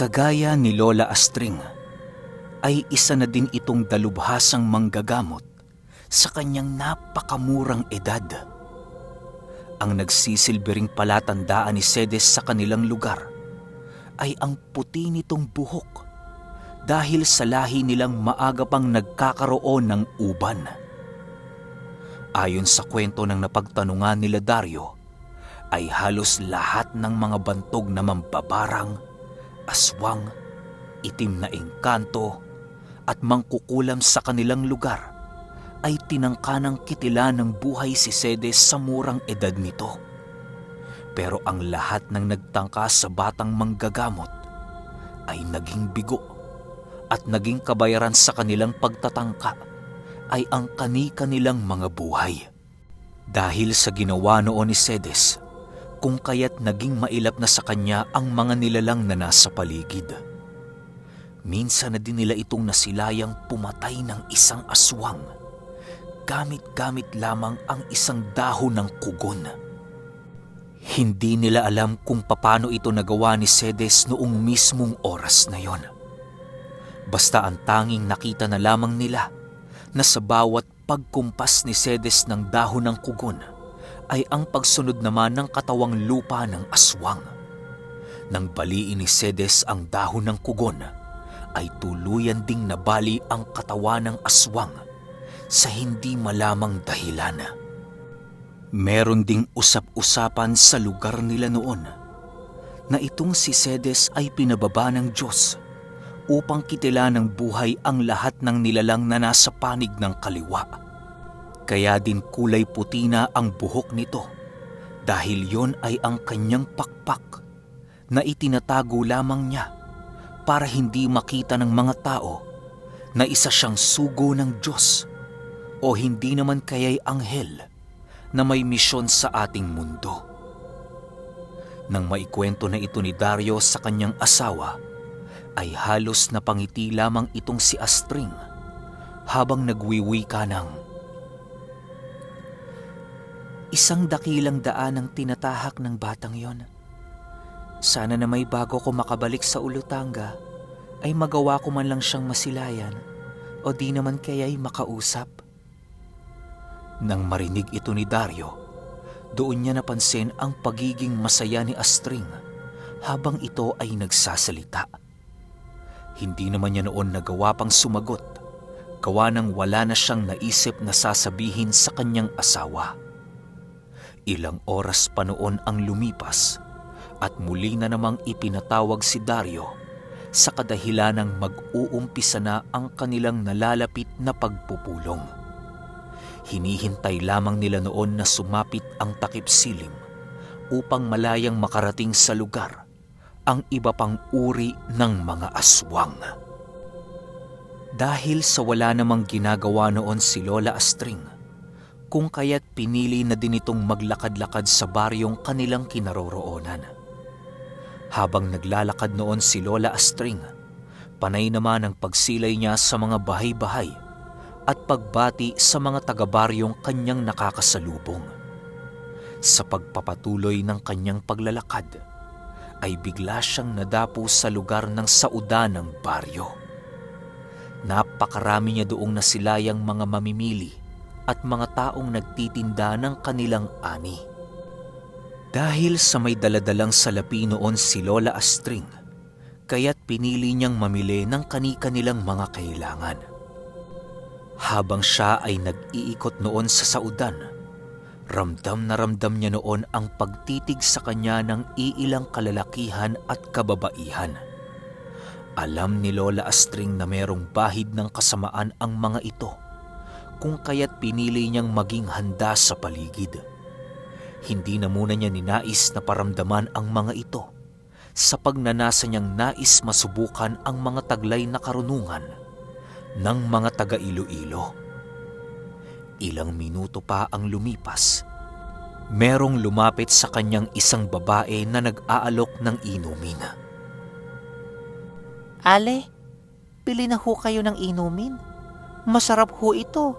Kagaya ni Lola Astring, ay isa na din itong dalubhasang manggagamot sa kanyang napakamurang edad. Ang nagsisilbering palatandaan ni Cedes sa kanilang lugar ay ang puti nitong buhok dahil sa lahi nilang maaga pang nagkakaroon ng uban. Ayon sa kwento ng napagtanungan nila Dario, ay halos lahat ng mga bantog na mambabarang, aswang, itim na engkanto at mangkukulam sa kanilang lugar ay tinangka ng kitilan ng buhay si Cedes sa murang edad nito. Pero ang lahat ng nagtangka sa batang manggagamot ay naging bigo at naging kabayaran sa kanilang pagtatangka ay ang kani-kanilang mga buhay. Dahil sa ginawa noon ni Cedes, kung kaya't naging mailap na sa kanya ang mga nilalang na nasa paligid. Minsan na din nila itong nasilayang pumatay ng isang aswang, gamit-gamit lamang ang isang dahon ng kugon. Hindi nila alam kung paano ito nagawa ni Cedes noong mismong oras na yon. Basta ang tanging nakita na lamang nila na sa bawat pagkumpas ni Cedes ng dahon ng kugon ay ang pagsunod naman ng katawang lupa ng aswang. Nang baliin ni Cedes ang dahon ng kugon, ay tuluyan ding nabali ang katawan ng aswang sa hindi malamang dahilan. Meron ding usap-usapan sa lugar nila noon na itong si Cedes ay pinababa ng Diyos upang kitilan ng buhay ang lahat ng nilalang na nasa panig ng kaliwa. Kaya din kulay puti na ang buhok nito dahil yon ay ang kanyang pakpak na itinatago lamang niya para hindi makita ng mga tao na isa siyang sugo ng Diyos o hindi naman kaya'y anghel na may misyon sa ating mundo. Nang maikwento na ito ni Dario sa kanyang asawa, ay halos napangiti lamang itong si Astring habang nagwiwika ng, "Isang dakilang daan ang tinatahak ng batang yon. Sana na may bago ko makabalik sa Ulutanga ay magawa ko man lang siyang masilayan o di naman kaya'y makausap." Nang marinig ito ni Dario, doon niya napansin ang pagiging masaya ni Astring habang ito ay nagsasalita. Hindi naman niya noon nagawa pang sumagot, gawa nang wala na siyang naisip na sasabihin sa kanyang asawa. Ilang oras pa noon ang lumipas at muli na namang ipinatawag si Dario sa kadahilanang mag-uumpisa na ang kanilang nalalapit na pagpupulong. Hinihintay lamang nila noon na sumapit ang takip silim upang malayang makarating sa lugar ang iba pang uri ng mga aswang. Dahil sa wala namang ginagawa noon si Lola Astring, kung kaya't pinili na din itong maglakad-lakad sa baryong kanilang kinaroroonan. Habang naglalakad noon si Lola Astring, panay naman ang pagsilay niya sa mga bahay-bahay at pagbati sa mga taga-baryong kanyang nakakasalubong. Sa pagpapatuloy ng kanyang paglalakad, ay bigla siyang nadapo sa lugar ng sauda ng baryo. Napakarami niya doong nasilayang mga mamimili at mga taong nagtitinda ng kanilang ani. Dahil sa may daladalang salapi noon si Lola Astring, kaya't pinili niyang mamili ng kani-kanilang mga kailangan. Habang siya ay nag-iikot noon sa saudan, ramdam na ramdam niya noon ang pagtitig sa kanya ng iilang kalalakihan at kababaihan. Alam ni Lola Astring na merong bahid ng kasamaan ang mga ito, kung kaya't pinili niyang maging handa sa paligid. Hindi na muna niya ninais na paramdaman ang mga ito sa pagnanasa niyang nais masubukan ang mga taglay na karunungan ng mga taga Iloilo. Ilang minuto pa ang lumipas, merong lumapit sa kanyang isang babae na nag-aalok ng inumin. "Ale, pili na ho kayo ng inumin. Masarap ho ito.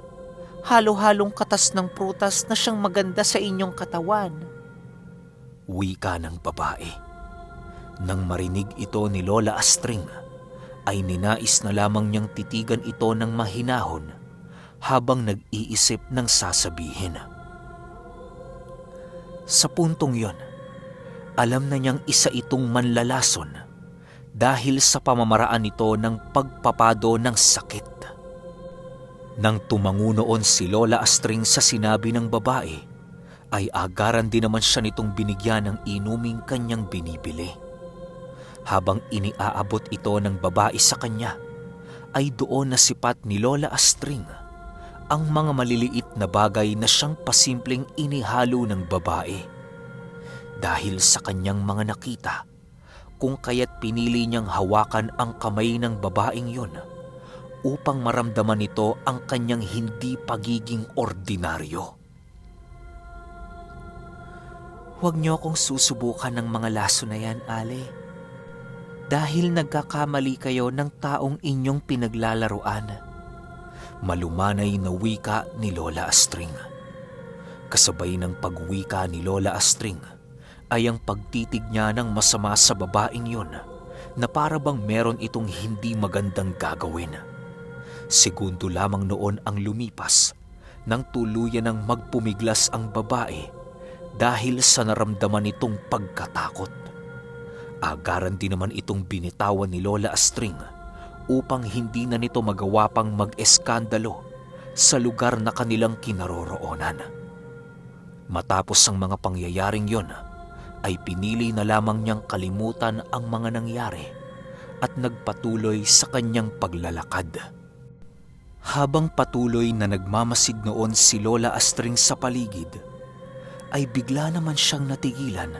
Halo-halong katas ng prutas na siyang maganda sa inyong katawan." Wika ng babae. Nang marinig ito ni Lola Astring, ay ninais na lamang niyang titigan ito ng mahinahon habang nag-iisip ng sasabihin. Sa puntong yon, alam na niyang isa itong manlalason dahil sa pamamaraan nito ng pagpapado ng sakit. Nang tumango noon si Lola Astring sa sinabi ng babae, ay agaran din naman siya nitong binigyan ng inuming kanyang binibili. Habang iniaabot ito ng babae sa kanya, ay doon nasipat ni Lola Astring ang mga maliliit na bagay na siyang pasimpleng inihalo ng babae. Dahil sa kanyang mga nakita, kung kaya't pinili niyang hawakan ang kamay ng babaeng yun upang maramdaman nito ang kanyang hindi pagiging ordinaryo. "Huwag niyo akong susubukan ng mga laso na yan, Ale. Dahil nagkakamali kayo ng taong inyong pinaglalaruan." Malumanay na wika ni Lola Astring. Kasabay ng pagwika ni Lola Astring ay ang pagtitig niya ng masama sa babaeng yun na para bang meron itong hindi magandang gagawin. Segundo lamang noon ang lumipas nang tuluyan ng magpumiglas ang babae dahil sa naramdaman nitong pagkatakot. Agaran din naman itong binitawan ni Lola Astring upang hindi na nito magawa pang mag-eskandalo sa lugar na kanilang kinaroroonan. Matapos ang mga pangyayaring yon, ay pinili na lamang niyang kalimutan ang mga nangyari at nagpatuloy sa kanyang paglalakad. Habang patuloy na nagmamasid noon si Lola Astring sa paligid, ay bigla naman siyang natigilan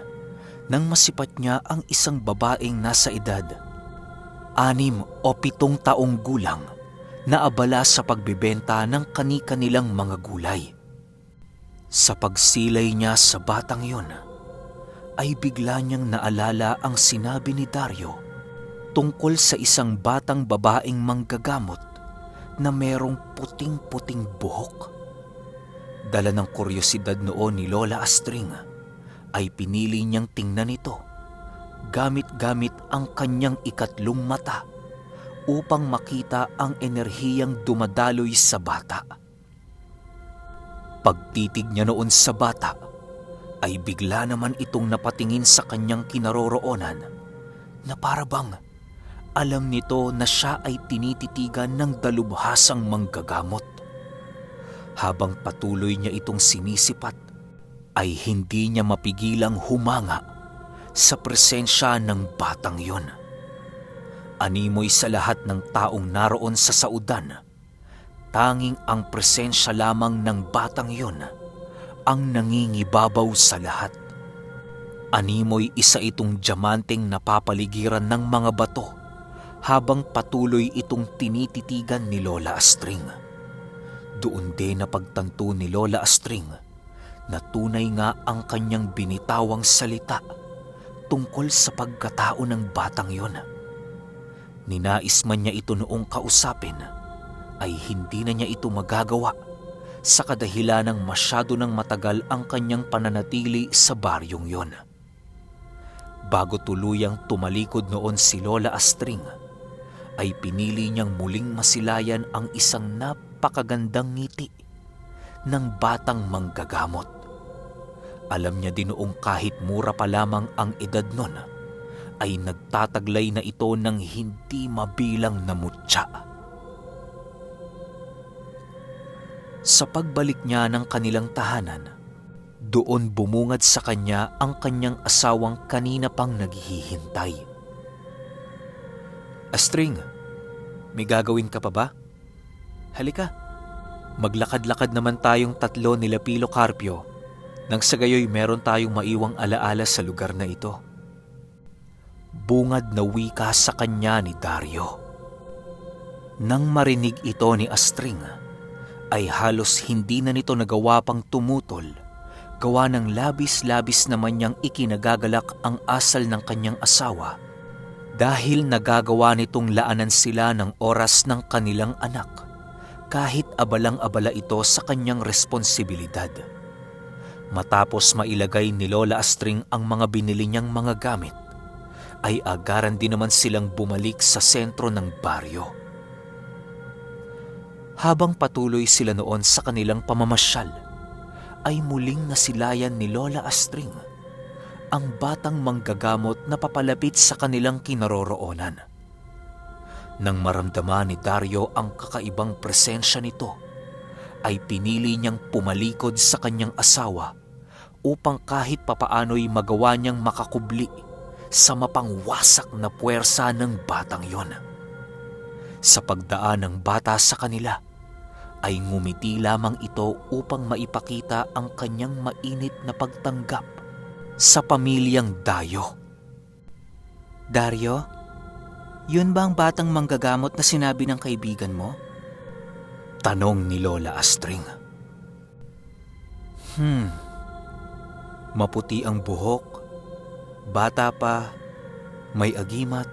nang masipat niya ang isang babaeng nasa edad 6 o 7 taong gulang na abala sa pagbebenta ng kani-kanilang mga gulay. Sa pagsilay niya sa batang yun, ay bigla niyang naalala ang sinabi ni Dario tungkol sa isang batang babaeng manggagamot na merong puting-puting buhok. Dala ng kuryosidad noon ni Lola Astring, ay pinili niyang tingnan ito gamit-gamit ang kanyang ikatlong mata upang makita ang enerhiyang dumadaloy sa bata. Pagtitig niya noon sa bata, ay bigla naman itong napatingin sa kanyang kinaroroonan na para bang alam nito na siya ay tinititigan ng dalubhasang manggagamot. Habang patuloy niya itong sinisipat, ay hindi niya mapigilang humanga sa presensya ng batang yon. Animoy sa lahat ng taong naroon sa saudan, tanging ang presensya lamang ng batang yon ang nangingibabaw sa lahat. Animoy isa itong diamanteng napapaligiran ng mga bato habang patuloy itong tinititigan ni Lola Astring. Doon din napagtanto ni Lola Astring na tunay nga ang kanyang binitawang salita tungkol sa pagkatao ng batang yon. Ninais man niya ito noong kausapin, ay hindi na niya ito magagawa sa kadahilan ng masyado ng matagal ang kanyang pananatili sa baryong yon. Bago tuluyang tumalikod noon si Lola Astring, ay pinili niyang muling masilayan ang isang napakagandang ngiti ng batang manggagamot. Alam niya din noong kahit mura pa lamang ang edad nun, ay nagtataglay na ito ng hindi mabilang na mutya. Sa pagbalik niya ng kanilang tahanan, doon bumungad sa kanya ang kanyang asawang kanina pang naghihintay. "Astring, may gagawin ka pa ba? Halika, maglakad-lakad naman tayong tatlo nila Pilo Carpio nang sa gayoy meron tayong maiwang alaala sa lugar na ito." Bungad na wika sa kanya ni Dario. Nang marinig ito ni Astring, ay halos hindi na nito nagawa pang tumutol, gawa ng labis-labis naman niyang ikinagagalak ang asal ng kanyang asawa dahil nagagawa nitong laanan sila ng oras ng kanilang anak kahit abalang-abala ito sa kanyang responsibilidad. Matapos mailagay ni Lola Astring ang mga binili niyang mga gamit, ay agaran din naman silang bumalik sa sentro ng baryo. Habang patuloy sila noon sa kanilang pamamasyal, ay muling nasilayan ni Lola Astring ang batang manggagamot na papalapit sa kanilang kinaroroonan. Nang maramdaman ni Dario ang kakaibang presensya nito, ay pinili niyang pumalikod sa kanyang asawa upang kahit papaano'y magawa niyang makakubli sa mapangwasak na puwersa ng batang yon. Sa pagdaan ng bata sa kanila, ay ngumiti lamang ito upang maipakita ang kanyang mainit na pagtanggap sa pamilyang Dayo. Dario, yun ba ang batang manggagamot na sinabi ng kaibigan mo? Tanong ni Lola Astring. Maputi ang buhok, bata pa, may agimat.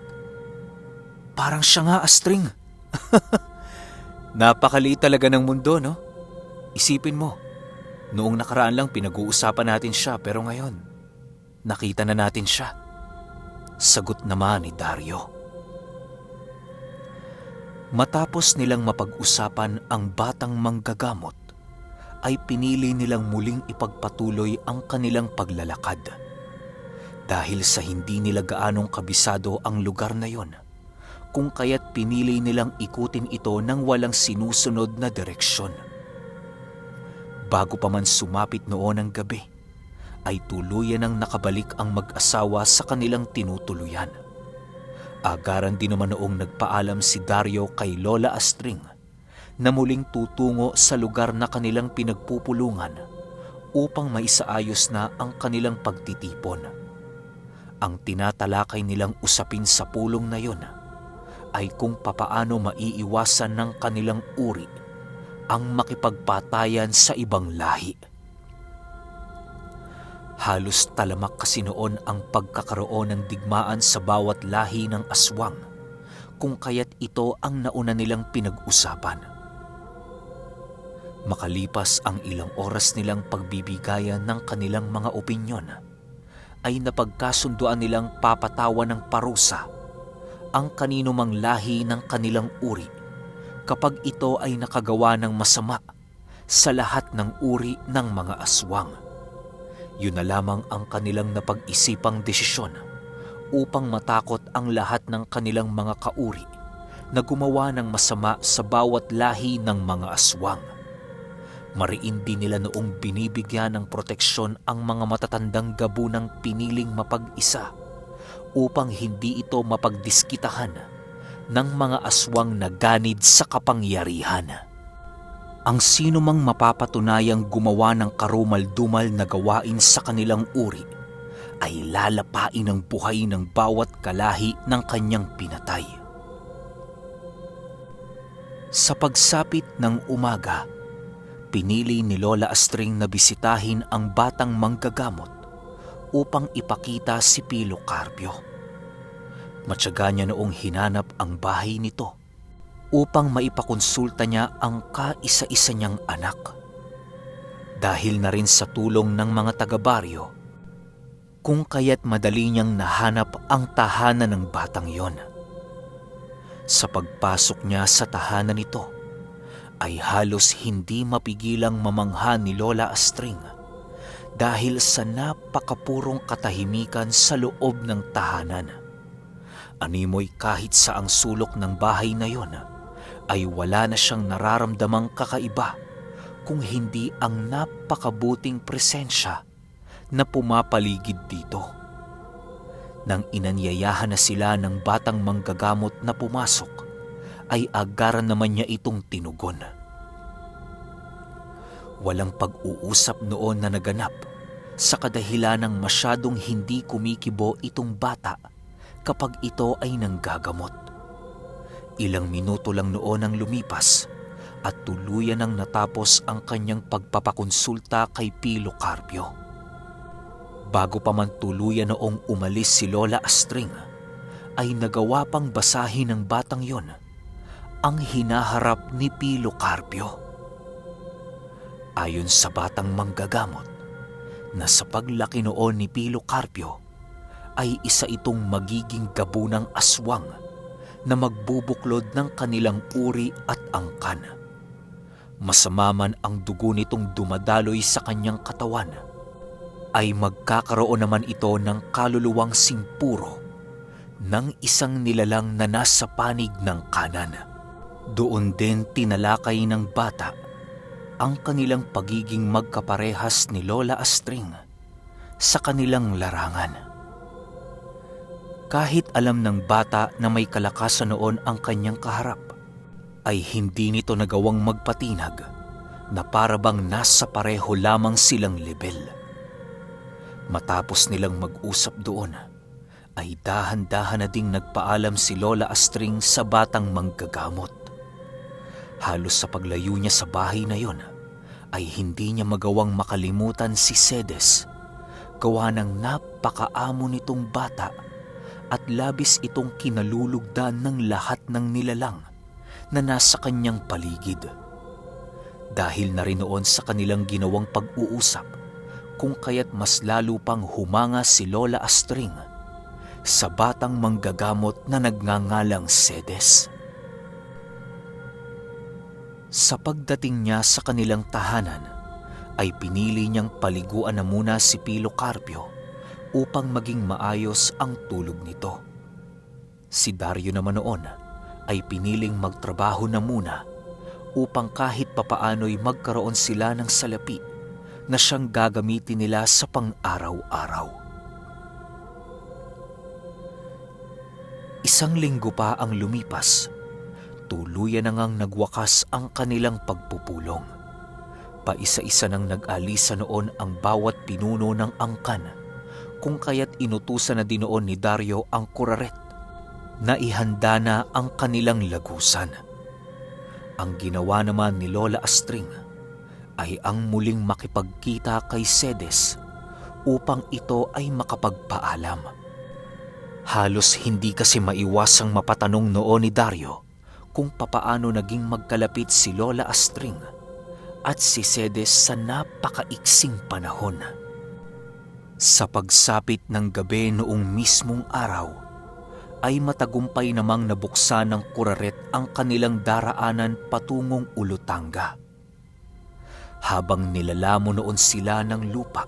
Parang siya nga, Astring. Napakaliit talaga ng mundo, no? Isipin mo, noong nakaraan lang pinag-uusapan natin siya pero ngayon, nakita na natin siya. Sagot naman ni Dario. Matapos nilang mapag-usapan ang batang manggagamot, ay pinili nilang muling ipagpatuloy ang kanilang paglalakad. Dahil sa hindi nila gaanong kabisado ang lugar na yon, kung kaya't pinili nilang ikutin ito ng walang sinusunod na direksyon. Bago pa man sumapit noon ang gabi, ay tuluyan ang nakabalik ang mag-asawa sa kanilang tinutuluyan. Agaran din naman noong nagpaalam si Dario kay Lola Astring na muling tutungo sa lugar na kanilang pinagpupulungan upang maisaayos na ang kanilang pagtitipon. Ang tinatalakay nilang usapin sa pulong na yon ay kung papaano maiiwasan ng kanilang uri ang makipagpatayan sa ibang lahi. Halos talamak kasi noon ang pagkakaroon ng digmaan sa bawat lahi ng aswang, kung kaya't ito ang nauna nilang pinag-usapan. Makalipas ang ilang oras nilang pagbibigayan ng kanilang mga opinyon, ay napagkasunduan nilang papatawan ng parusa ang kanino mang lahi ng kanilang uri kapag ito ay nakagawa ng masama sa lahat ng uri ng mga aswang. Yun na lamang ang kanilang napag-isipang desisyon upang matakot ang lahat ng kanilang mga kauri na gumawa ng masama sa bawat lahi ng mga aswang. Mariin din nila noong binibigyan ng proteksyon ang mga matatandang gabunang piniling mapag-isa upang hindi ito mapagdiskitahan ng mga aswang na ganid sa kapangyarihan. Ang sino mang mapapatunayang gumawa ng karumal-dumal na gawain sa kanilang uri ay lalapain ang buhay ng bawat kalahi ng kanyang pinatay. Sa pagsapit ng umaga, pinili ni Lola Astring na bisitahin ang batang manggagamot upang ipakita si Pilo Carpio. Matyaga niya noong hinanap ang bahay nito upang maipakonsulta niya ang kaisa-isa niyang anak. Dahil na rin sa tulong ng mga taga-baryo, kung kaya't madali niyang nahanap ang tahanan ng batang yon. Sa pagpasok niya sa tahanan nito, ay halos hindi mapigilang mamangha ni Lola Astring dahil sa napakapurong katahimikan sa loob ng tahanan. Animoy kahit sa ang sulok ng bahay na yon, ay wala na siyang nararamdamang kakaiba kung hindi ang napakabuting presensya na pumapaligid dito. Nang inanyayahan na sila ng batang manggagamot na pumasok, ay agaran naman niya itong tinugon. Walang pag-uusap noon na naganap sa kadahilanang masyadong hindi kumikibo itong bata kapag ito ay nanggagamot. Ilang minuto lang noon ang lumipas at tuluyan nang natapos ang kanyang pagpapakonsulta kay Pilo Carpio. Bago pa man tuluyan noong umalis si Lola Astring, ay nagawa pang basahin ng batang yon ang hinaharap ni Pilo Carpio. Ayon sa batang manggagamot, na sa paglaki noon ni Pilo Carpio, ay isa itong magiging gabunang aswang na magbubuklod ng kanilang uri at angkan. Masama man ang dugo nitong dumadaloy sa kanyang katawan, ay magkakaroon naman ito ng kaluluwang singpuro ng isang nilalang na nasa panig ng kanan. Doon din tinalakay ng bata ang kanilang pagiging magkaparehas ni Lola Astring sa kanilang larangan. Kahit alam ng bata na may kalakasan noon ang kanyang kaharap, ay hindi nito nagawang magpatinag na parabang nasa pareho lamang silang level. Matapos nilang mag-usap doon, ay dahan-dahan na ding nagpaalam si Lola Astring sa batang manggagamot. Halos sa paglayo niya sa bahay na yon, ay hindi niya magawang makalimutan si Cedes, gawa ng napakaamo nitong bata at labis itong kinalulugdan ng lahat ng nilalang na nasa kanyang paligid. Dahil na rin noon sa kanilang ginawang pag-uusap, kung kaya't mas lalo pang humanga si Lola Astring sa batang manggagamot na nagngangalang Cedes. Sa pagdating niya sa kanilang tahanan, ay pinili niyang paliguan na muna si Pilo Carpio upang maging maayos ang tulog nito. Si Dario naman noon ay piniling magtrabaho na muna upang kahit papaano'y magkaroon sila ng salapi na siyang gagamitin nila sa pang-araw-araw. Isang linggo pa ang lumipas, tuluyan na ngang nagwakas ang kanilang pagpupulong. Paisa-isa nang nag-alisa noon ang bawat pinuno ng angkan, kung kaya't inutusan na din noon ni Dario ang kuraret na ihanda na ang kanilang lagusan. Ang ginawa naman ni Lola Astring ay ang muling makipagkita kay Cedes upang ito ay makapagpaalam. Halos hindi kasi maiwasang mapatanong noon ni Dario kung papaano naging magkalapit si Lola Astring at si Cedes sa napakaiksing panahon. Sa pagsapit ng gabi noong mismong araw, ay matagumpay namang nabuksan ng kuraret ang kanilang daraanan patungong Ulutanga. Habang nilalamon noon sila ng lupa,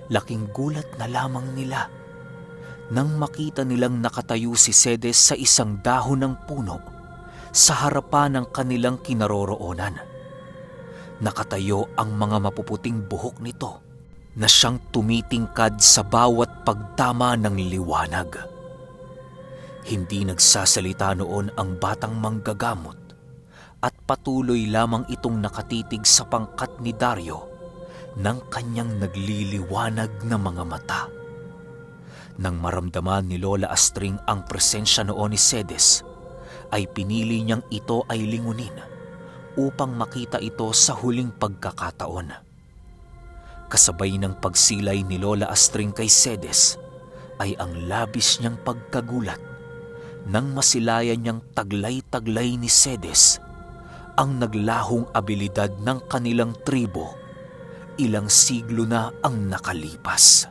laking gulat na lamang nila nang makita nilang nakatayo si Cedes sa isang dahon ng puno sa harapan ng kanilang kinaroroonan. Nakatayo ang mga mapuputing buhok nito na siyang tumitingkad sa bawat pagtama ng liwanag. Hindi nagsasalita noon ang batang manggagamot at patuloy lamang itong nakatitig sa pangkat ni Dario ng kanyang nagliliwanag na mga mata. Nang maramdaman ni Lola Astring ang presensya noon ni Cedes, ay pinili niyang ito ay lingunin upang makita ito sa huling pagkakataon. Kasabay ng pagsilay ni Lola Astring kay Cedes ay ang labis niyang pagkagulat nang masilayan niyang taglay-taglay ni Cedes ang naglahong abilidad ng kanilang tribo ilang siglo na ang nakalipas.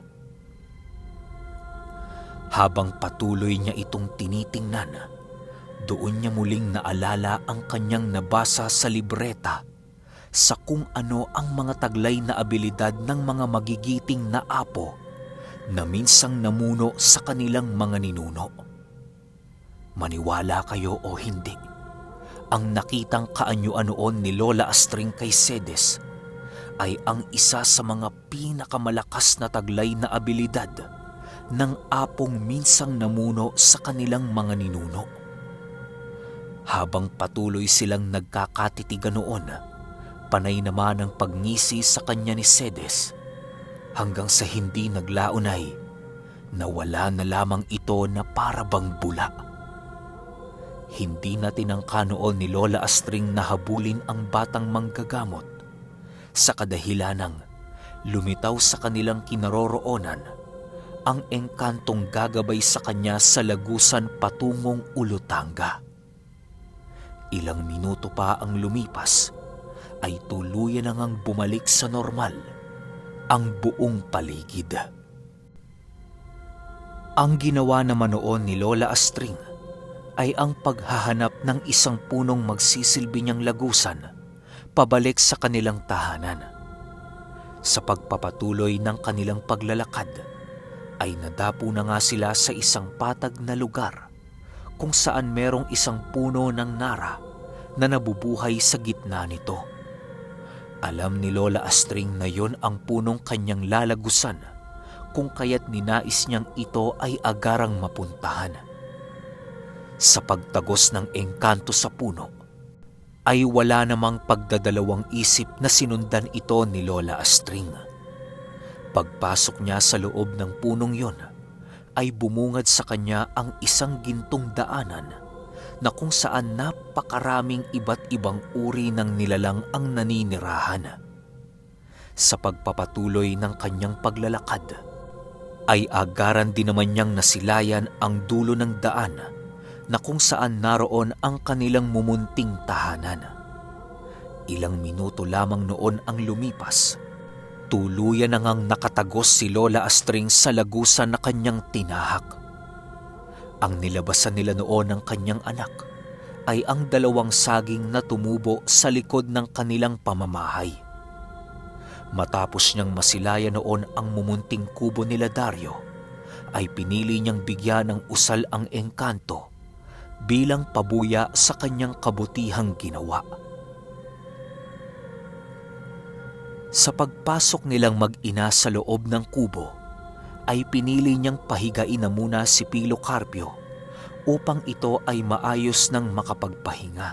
Habang patuloy niya itong tinitingnan, doon niya muling naalala ang kanyang nabasa sa libreta sa kung ano ang mga taglay na abilidad ng mga magigiting na apo na minsang namuno sa kanilang mga ninuno. Maniwala kayo o hindi, ang nakitang kaanyuan noon ni Lola Astring kay Cedes ay ang isa sa mga pinakamalakas na taglay na abilidad ng apong minsang namuno sa kanilang mga ninuno. Habang patuloy silang nagkakatitigan noon, panay naman ang pagngisi sa kanya ni Cedes, hanggang sa hindi naglaon ay nawala na lamang ito na parabang bula. Hindi na tinangka noon ni Lola Astring na habulin ang batang manggagamot sa kadahilanang lumitaw sa kanilang kinaroroonan ang engkantong gagabay sa kanya sa lagusan patungong Ulutanga. Ilang minuto pa ang lumipas ay tuluyan na ngang bumalik sa normal ang buong paligid. Ang ginawa naman noon ni Lola Astring ay ang paghahanap ng isang punong magsisilbi niyang lagusan pabalik sa kanilang tahanan. Sa pagpapatuloy ng kanilang paglalakad, ay nadapo na nga sila sa isang patag na lugar kung saan merong isang puno ng nara na nabubuhay sa gitna nito. Alam ni Lola Astring na yon ang punong kanyang lalagusan, kung kaya't ninais niyang ito ay agarang mapuntahan. Sa pagtagos ng engkanto sa puno, ay wala namang pagdadalawang isip na sinundan ito ni Lola Astring. Pagpasok niya sa loob ng punong yon, ay bumungad sa kanya ang isang gintong daanan na kung saan napakaraming iba't ibang uri ng nilalang ang naninirahan. Sa pagpapatuloy ng kanyang paglalakad, ay agaran din naman niyang nasilayan ang dulo ng daan na kung saan naroon ang kanilang mumunting tahanan. Ilang minuto lamang noon ang lumipas, tuluyan na ngang nakatagos si Lola Astring sa lagusan na kanyang tinahak. Ang nilabasan nila noon ng kanyang anak ay ang dalawang saging na tumubo sa likod ng kanilang pamamahay. Matapos niyang masilayan noon ang mumunting kubo nila Dario, ay pinili niyang bigyan ng usal ang engkanto bilang pabuya sa kanyang kabutihang ginawa. Sa pagpasok nilang mag-ina sa loob ng kubo, ay pinili niyang pahigain na muna si Pilo Carpio upang ito ay maayos ng makapagpahinga.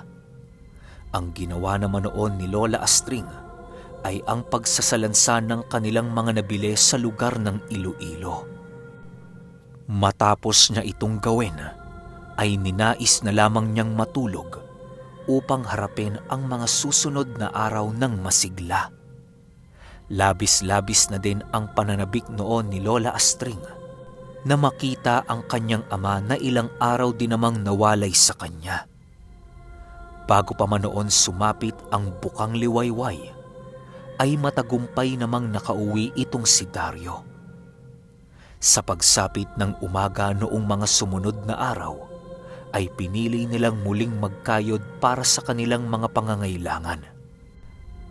Ang ginawa naman noon ni Lola Astring ay ang pagsasalansan ng kanilang mga nabili sa lugar ng Iloilo. Matapos niya itong gawin, ay ninais na lamang niyang matulog upang harapin ang mga susunod na araw ng masigla. Labis-labis na din ang pananabik noon ni Lola Astring na makita ang kanyang ama na ilang araw din namang nawalay sa kanya. Bago pa man noon sumapit ang bukang liwayway, ay matagumpay namang nakauwi itong si Dario. Sa pagsapit ng umaga noong mga sumunod na araw, ay pinili nilang muling magkayod para sa kanilang mga pangangailangan.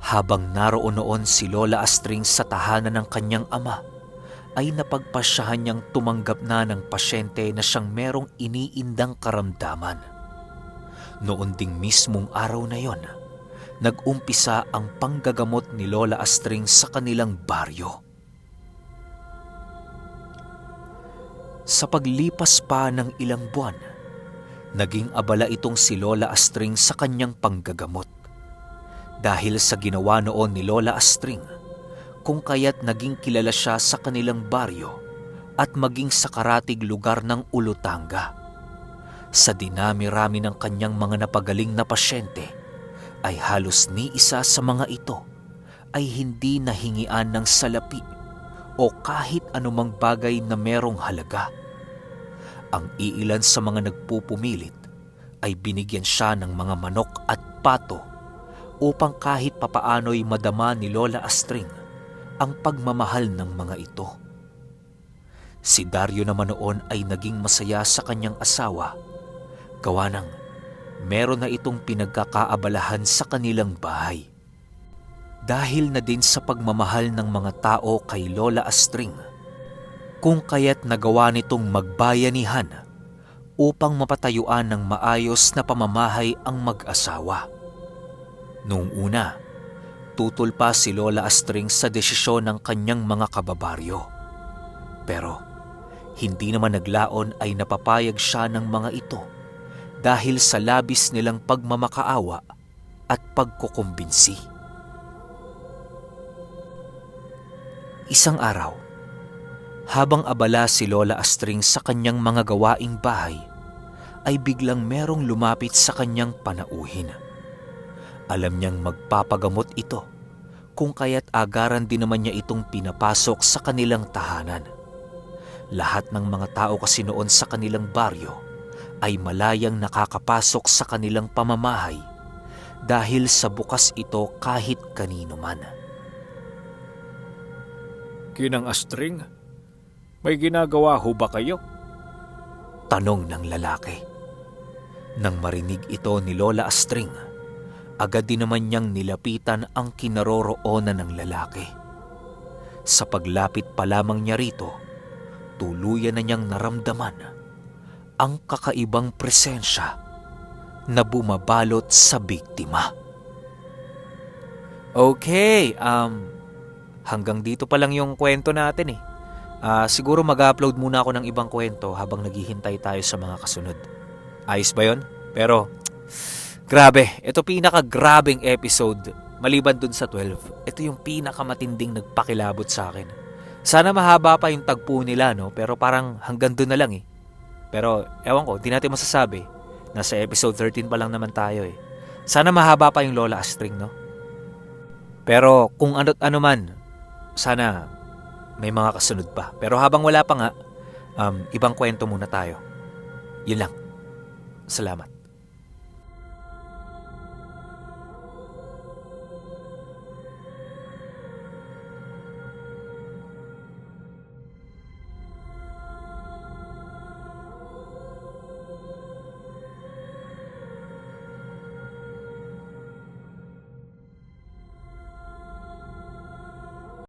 Habang naroon noon si Lola Astring sa tahanan ng kanyang ama, ay napagpasyahan niyang tumanggap na ng pasyente na siyang merong iniindang karamdaman. Noon ding mismong araw na yon, nag-umpisa ang panggagamot ni Lola Astring sa kanilang baryo. Sa paglipas pa ng ilang buwan, naging abala itong si Lola Astring sa kanyang panggagamot. Dahil sa ginawa noon ni Lola Astring, kung kaya't naging kilala siya sa kanilang baryo at maging sa karatig lugar ng Ulutanga. Sa dinami-rami ng kanyang mga napagaling na pasyente, ay halos ni isa sa mga ito ay hindi nahingian ng salapi o kahit anumang bagay na merong halaga. Ang iilan sa mga nagpupumilit ay binigyan siya ng mga manok at pato upang kahit papaano'y madama ni Lola Astring ang pagmamahal ng mga ito. Si Dario naman noon ay naging masaya sa kanyang asawa, gawa ng meron na itong pinagkakaabalahan sa kanilang bahay. Dahil na din sa pagmamahal ng mga tao kay Lola Astring, kung kaya't nagawa nitong magbayanihan upang mapatayuan ng maayos na pamamahay ang mag-asawa. Noong una, tutol pa si Lola Astring sa desisyon ng kanyang mga kababaryo. Pero hindi naman naglaon ay napapayag siya ng mga ito dahil sa labis nilang pagmamakaawa at pagkukumbinsi. Isang araw, habang abala si Lola Astring sa kanyang mga gawaing bahay, ay biglang merong lumapit sa kanyang panauhin. Alam niyang magpapagamot ito, kung kaya't agaran din naman niya itong pinapasok sa kanilang tahanan. Lahat ng mga tao kasi noon sa kanilang baryo ay malayang nakakapasok sa kanilang pamamahay dahil sa bukas ito kahit kanino man. Ginang Astring, may ginagawa ho ba kayo? Tanong ng lalaki. Nang marinig ito ni Lola Astring, agad din naman niyang nilapitan ang kinaroroonan ng lalaki. Sa paglapit pa lamang niya rito, tuluyan na niyang naramdaman ang kakaibang presensya na bumabalot sa biktima. Okay, hanggang dito pa lang yung kwento natin eh. Siguro mag-upload muna ako ng ibang kwento habang naghihintay tayo sa mga kasunod. Ayos ba yun? Pero, grabe, ito pinaka-grabing episode. Maliban dun sa 12, ito yung pinakamatinding nagpakilabot sa akin. Sana mahaba pa yung tagpo nila, no? Pero parang hanggang dun na lang eh. Pero, ewan ko, di natin masasabi. Nasa episode 13 pa lang naman tayo eh. Sana mahaba pa yung Lola Astring, no? Pero kung ano't ano man, sana may mga kasunod pa. Pero habang wala pa nga, ibang kwento muna tayo. Yun lang. Salamat.